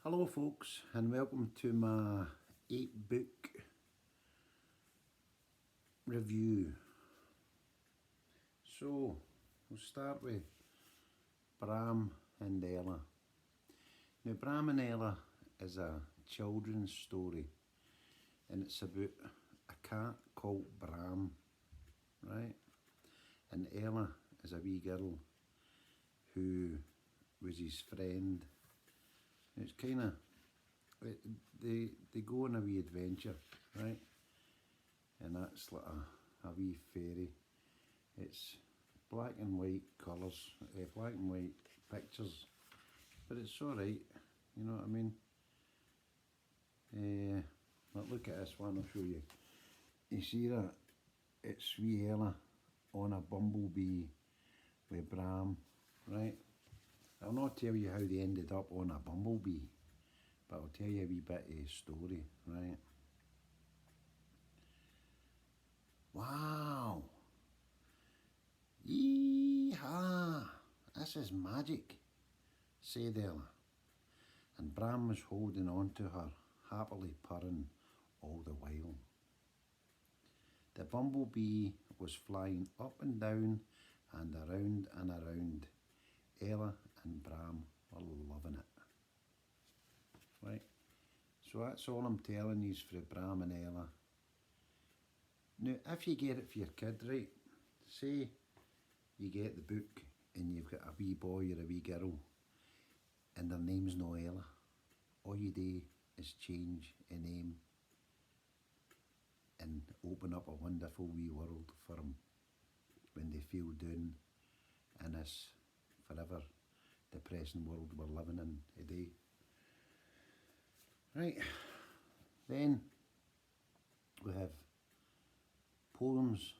Hello folks, and welcome to my 8-book review. So we'll start with Bram and Ella. Now Bram and Ella is a children's story, and it's about a cat called Bram, right? And Ella is a wee girl who was his friend. It's kind of, they go on a wee adventure, right? And that's like a wee fairy. It's black and white colours, black and white pictures, but it's alright, you know what I mean? But look at this one, I'll show you. You see that? It's wee Ella on a bumblebee with Bram, right? I'll not tell you how they ended up on a bumblebee, but I'll tell you a wee bit of a story, right? Wow! Yee-haw! This is magic, said Ella, and Bram was holding on to her, happily purring all the while. The bumblebee was flying up and down and around and around. Ella and Bram were loving it. Right, so that's all I'm telling you for Bram and Ella. Now, if you get it for your kid, right, say you get the book and you've got a wee boy or a wee girl and their name's no Ella, all you do is change a name and open up a wonderful wee world for them when they feel down in this forever depressing world we're living in today. Right, then we have poems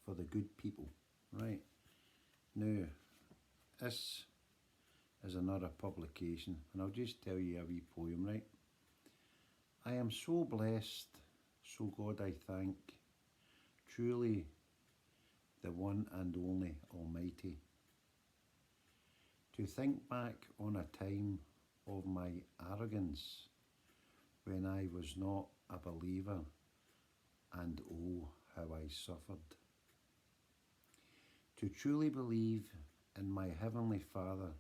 for the good people. Right, now this is another publication, and I'll just tell you a wee poem, right? I am so blessed, so God I thank, truly the one and only Almighty, to think back on a time of my arrogance when I was not a believer, and oh how I suffered. To truly believe in my Heavenly Father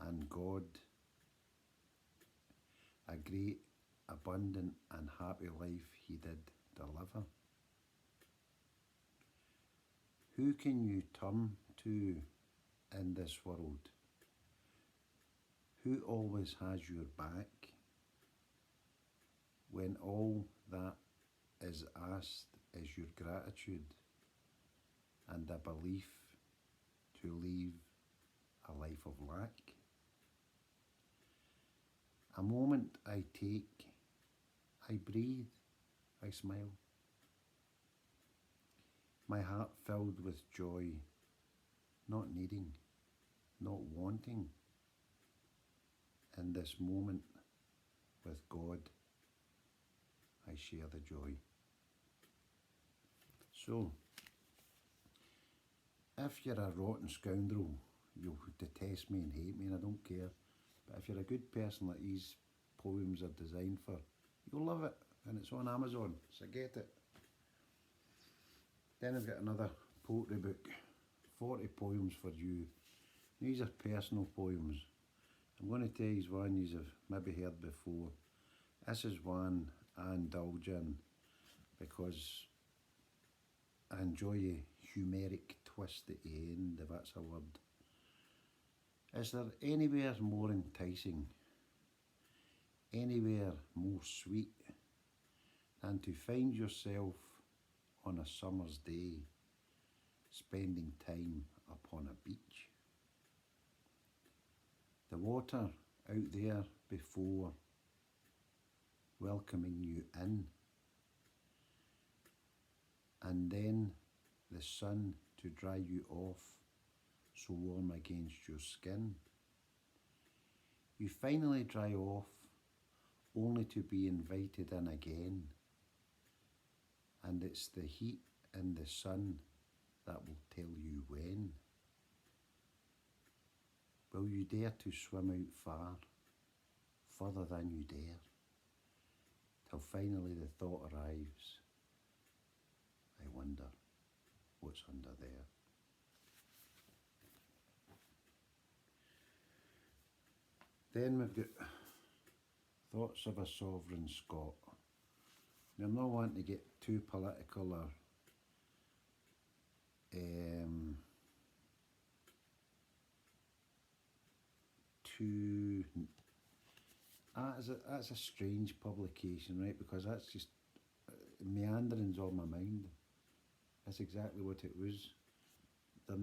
and God, a great, abundant and happy life He did deliver. Who can you turn to in this world? Who always has your back when all that is asked is your gratitude and a belief to leave a life of lack? A moment I take, I breathe, I smile, my heart filled with joy, not needing, not wanting. In this moment with God, I share the joy. So, if you're a rotten scoundrel, you'll detest me and hate me, and I don't care. But if you're a good person that these poems are designed for, you'll love it, and it's on Amazon, so get it. Then I've got another poetry book, 40 poems for you. These are personal poems. I'm going to tell you one you have maybe heard before. This is one I indulge in because I enjoy a humeric twist at the end, if that's a word. Is there anywhere more enticing, anywhere more sweet than to find yourself on a summer's day spending time upon a beach? The water out there before, welcoming you in, and then the sun to dry you off, so warm against your skin. You finally dry off, only to be invited in again, and it's the heat and the sun that will tell you when. Will you dare to swim out far, further than you dare, till finally the thought arrives, I wonder what's under there. Then we've got Thoughts of a Sovereign Scot. Now, I'm not wanting to get too political or too... That's a strange publication, right? Because that's just meanderings on my mind. That's exactly what it was. The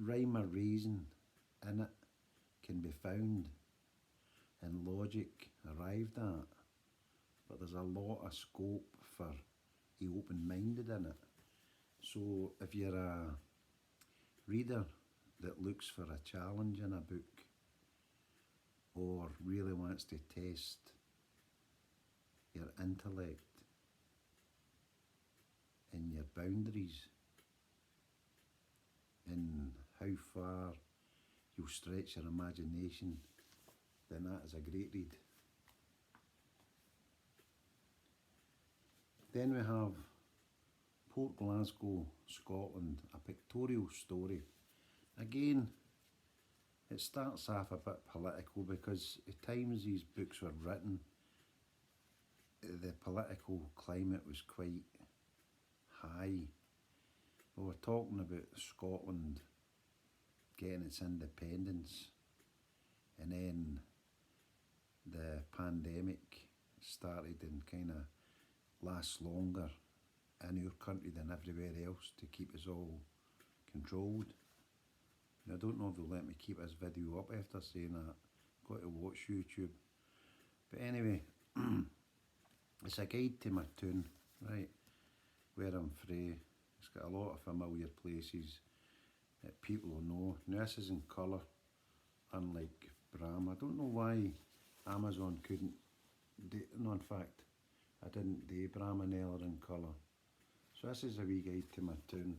rhyme or reason in it can be found and logic arrived at, but there's a lot of scope for the open-minded in it. So if you're a reader that looks for a challenge in a book or really wants to test your intellect and your boundaries and how far you'll stretch your imagination, then that is a great read. Then we have Port Glasgow, Scotland, a pictorial story. Again, it starts off a bit political because at times these books were written, the political climate was quite high. We were talking about Scotland getting its independence, and then the pandemic started and kind of lasts longer in our country than everywhere else to keep us all controlled. Now, I don't know if they'll let me keep this video up after saying that. Got to watch YouTube. But anyway, it's a guide to my town, right, where I'm frae. It's got a lot of familiar places that people will know. Now, this is in colour, unlike Pram. I don't know why Amazon couldn't do, no, in fact, I didn't do Bram and Eller in colour. So this is a wee guide to my town,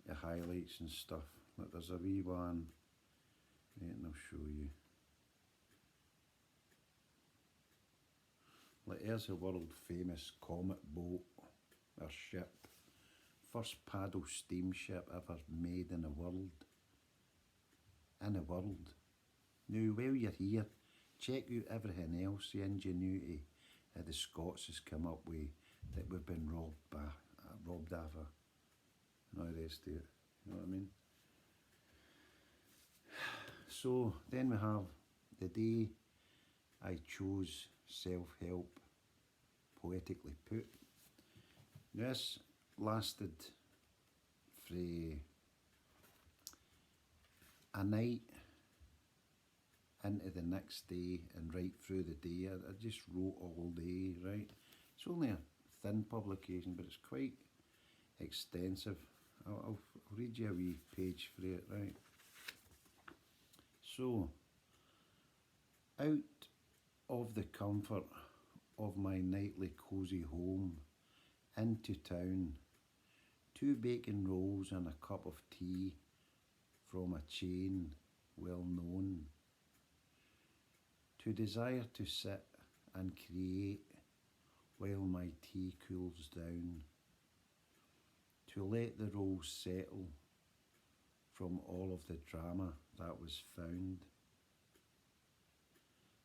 the highlights and stuff. Look, there's a wee one, right, and I'll show you. Like, there's a world famous comet boat or ship. First paddle steamship ever made in the world. In the world. Now, while you're here, check out everything else, the ingenuity that the Scots has come up with that we've been robbed of, and all the rest of it, you know what I mean? So then we have the day I chose self-help, poetically put. Now, this lasted for a night into the next day and right through the day. I just wrote all day, right? It's only a thin publication, but it's quite extensive. I'll read you a wee page for it, right? So, out of the comfort of my nightly cosy home, into town, 2 bacon rolls and a cup of tea from a chain well known, to desire to sit and create while my tea cools down, to let the rolls settle from all of the drama that was found.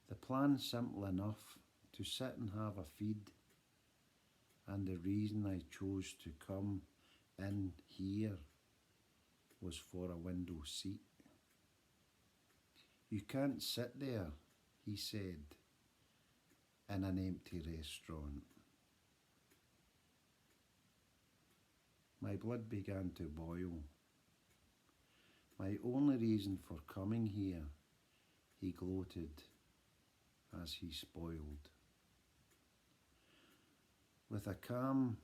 The plan simple enough, to sit and have a feed, and the reason I chose to come in here was for a window seat. You can't sit there, he said, in an empty restaurant. My blood began to boil. My only reason for coming here, he gloated as he spoiled. With a calm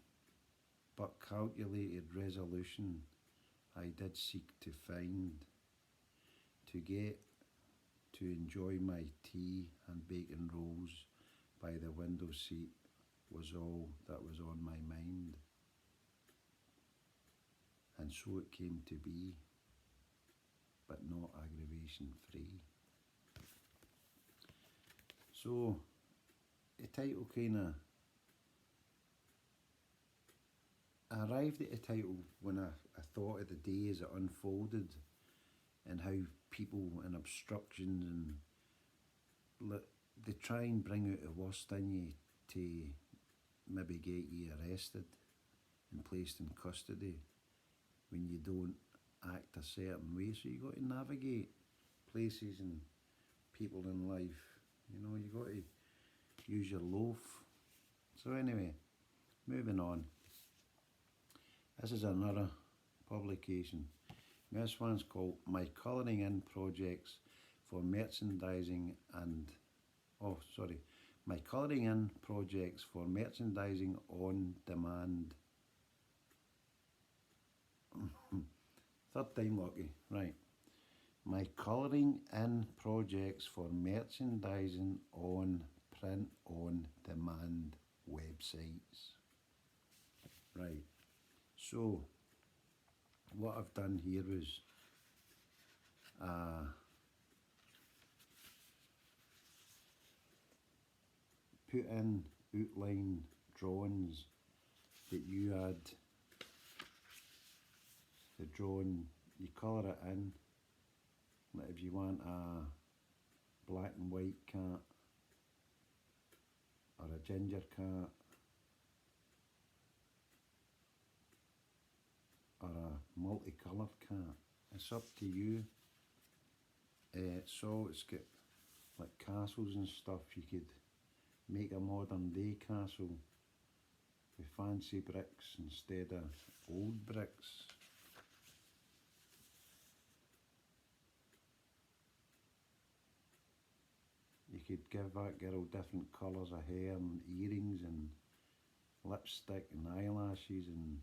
but calculated resolution, I did seek to find, to get, to enjoy my tea and bacon rolls by the window seat was all that was on my mind. And so it came to be, but not aggravation free. So the title I arrived at the title when I thought of the day as it unfolded and how people and obstructions and they try and bring out the worst in you to maybe get you arrested and placed in custody when you don't act a certain way. So you got to navigate places and people in life. You know, you got to use your loaf. So anyway, moving on. This is another publication. This one's called My Colouring In Projects for Merchandising and My Colouring In Projects for Merchandising on Demand. Third time lucky, right. My Colouring In Projects for Merchandising on Print on Demand websites. Right, so what I've done here is put in outline drawings that you had the drawing, you colour it in. Like if you want a black and white cat or a ginger cat or a multicoloured cat, it's up to you. So it's got like castles and stuff. You could make a modern day castle with fancy bricks instead of old bricks. You could give that girl different colours of hair and earrings and lipstick and eyelashes and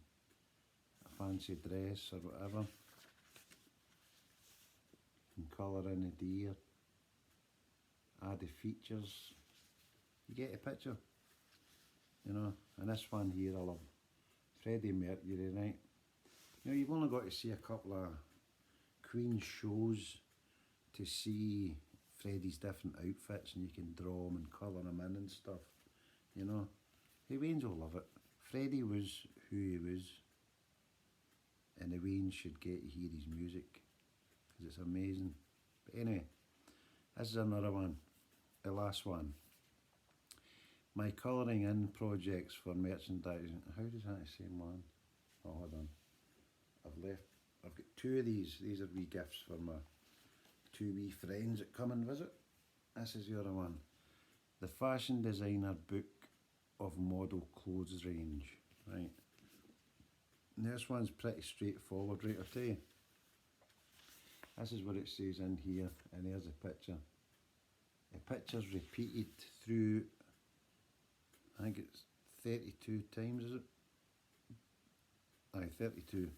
a fancy dress or whatever. And colour in a deer, add the features. You get the picture, you know. And this one here, I love Freddie Mercury, right? You know, you've only got to see a couple of Queen shows to see Freddie's different outfits, and you can draw them and colour them in and stuff, you know. The Waynes will love it. Freddie was who he was, and the Waynes should get to hear his music, because it's amazing. But anyway, this is another one, the last one. My Colouring In Projects for Merchandising. How does that say one? Oh, hold on. I've got two of these. These are wee gifts for my two wee friends that come and visit. This is the other one. The Fashion Designer Book of Model Clothes Range. Right. And this one's pretty straightforward, right? I'll tell you. This is what it says in here, and there's a picture. The picture's repeated through, I think it's 32 times, is it? Aye, 32.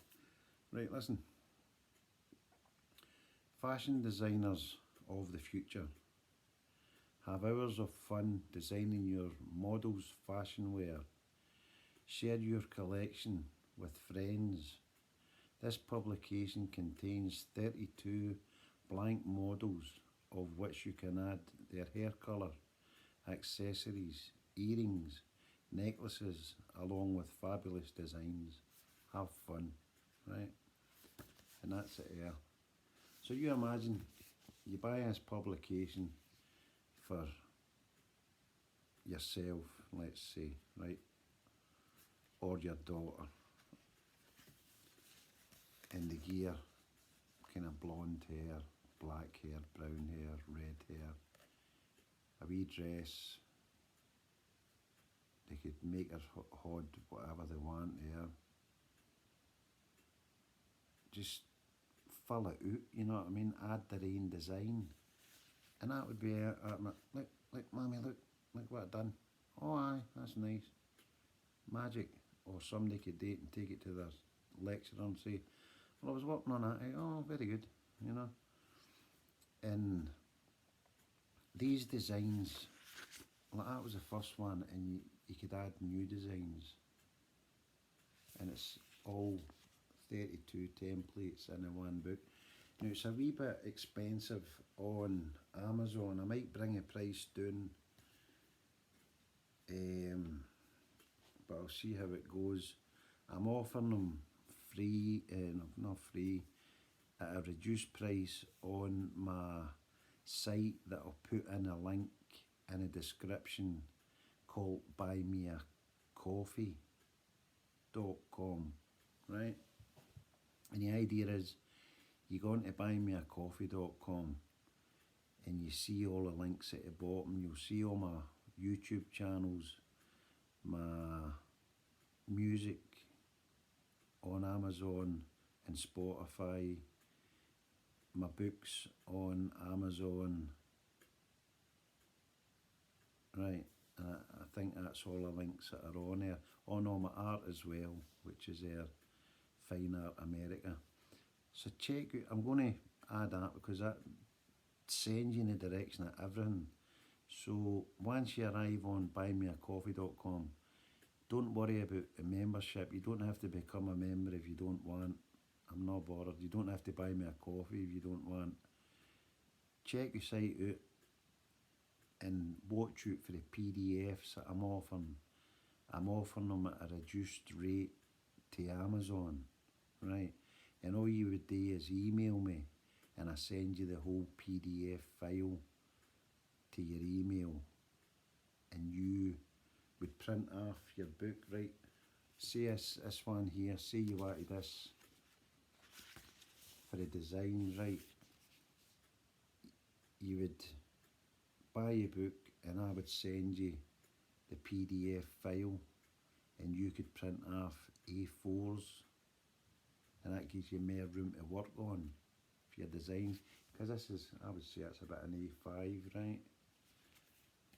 Right, listen. Fashion designers of the future, have hours of fun designing your models' fashion wear. Share your collection with friends. This publication contains 32 blank models of which you can add their hair colour, accessories, earrings, necklaces, along with fabulous designs. Have fun, right? And that's it there. So you imagine you buy this publication for yourself, let's say, right? Or your daughter. And the gear, kind of blonde hair, black hair, brown hair, red hair, a wee dress. They could make her hod whatever they want there. Just fill it out, you know what I mean? Add their own design. And that would be, look, mommy, look what I've done. Oh aye, that's nice. Magic. Or somebody could date and take it to their lecturer and say, well, I was working on that. Oh, very good, you know. And these designs, like that was the first one, and you could add new designs. And it's all 32 templates in a one book. Now it's a wee bit expensive on Amazon. I might bring the price down but I'll see how it goes. I'm offering them free, no, not free, at a reduced price on my site that I'll put in a link in the description, called buymeacoffee.com, right? And the idea is, you go into buymeacoffee.com and you see all the links at the bottom. You'll see all my YouTube channels, my music on Amazon and Spotify, my books on Amazon, right? And I think that's all the links that are on there. On all my art as well, which is there, Fine Art America. So check out, I'm going to add that because that sends you in the direction of everything. So once you arrive on buymeacoffee.com, don't worry about the membership. You don't have to become a member if you don't want. I'm not bothered. You don't have to buy me a coffee if you don't want. Check the site out and watch out for the PDFs that I'm offering. I'm offering them at a reduced rate to Amazon, right? And all you would do is email me and I send you the whole PDF file to your email, and you would print off your book, right? See this one here, say you wanted this for the designs, right? You would buy a book and I would send you the PDF file and you could print off A4s, and that gives you more room to work on for your designs, because this is, I would say it's about an A5, right?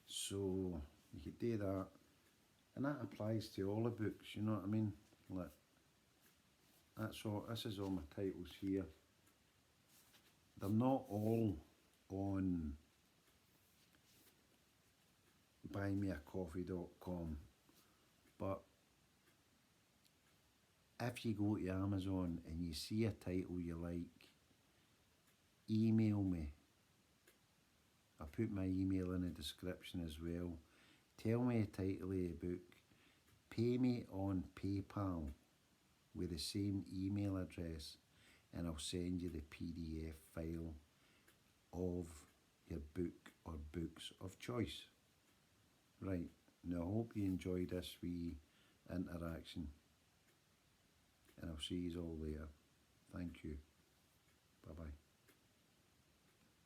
So you could do that, and that applies to all the books, you know what I mean? Like, that's all, this is all my titles here. They're not all on buymeacoffee.com, but if you go to Amazon and you see a title you like, email me. I put my email in the description as well. Tell me the title of the book. Pay me on PayPal with the same email address, and I'll send you the PDF file of your book or books of choice. Right, now I hope you enjoyed this wee interaction, and I'll see you all later. Thank you. Bye bye.